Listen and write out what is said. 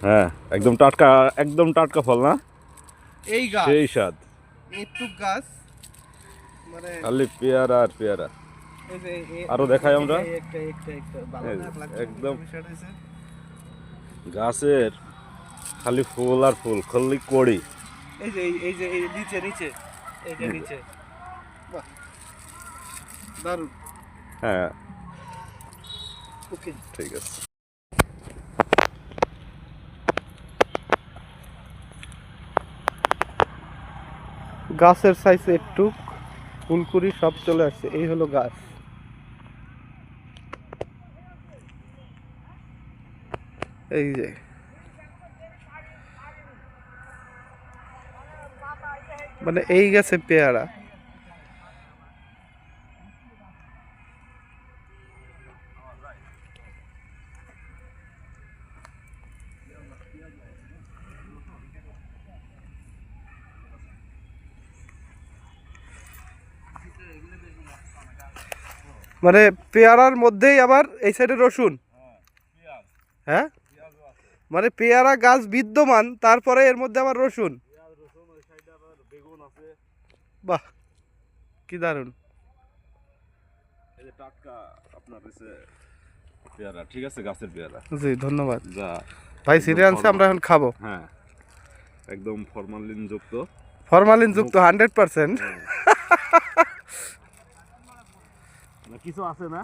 হ্যাঁ একদম টাটকা ফল না এই গাছ সেই স্বাদ একটু গাছ মানে খালি পেয়ারা আর পেয়ারা এই যে আরো দেখাই আমরা একটা ভালো এই না যে, লাগছে একদম বিষয়টা হইছে গাছের খালি ফুল আর ফুল খালি কড়ি এই নিচে এই যে নিচে বাহ দারুণ হ্যাঁ ওকে ঠিক আছে গাছের সাইজ একটু ফুলকুড়ি সব চলে আসছে এই হলো গাছ এই যে মানে এই গাছে পেয়ারা মানে পেয়ারার মধ্যেই আবার এই সাইডে রসুন হ্যাঁ মানে পেয়ারা গাছ বিদ্যমান তারপরে এর মধ্যে আবার রসুন বাহ কি দারুণ এই যে টাটকা আপনার হচ্ছে পেয়ারা ঠিক আছে গাছের পেয়ারা জি ধন্যবাদ যা ভাই সিরিয়াল আনছে আমরা এখন খাবো হ্যাঁ একদম ফরমালিন যুক্ত যুক্ত 100% কিছু আছে না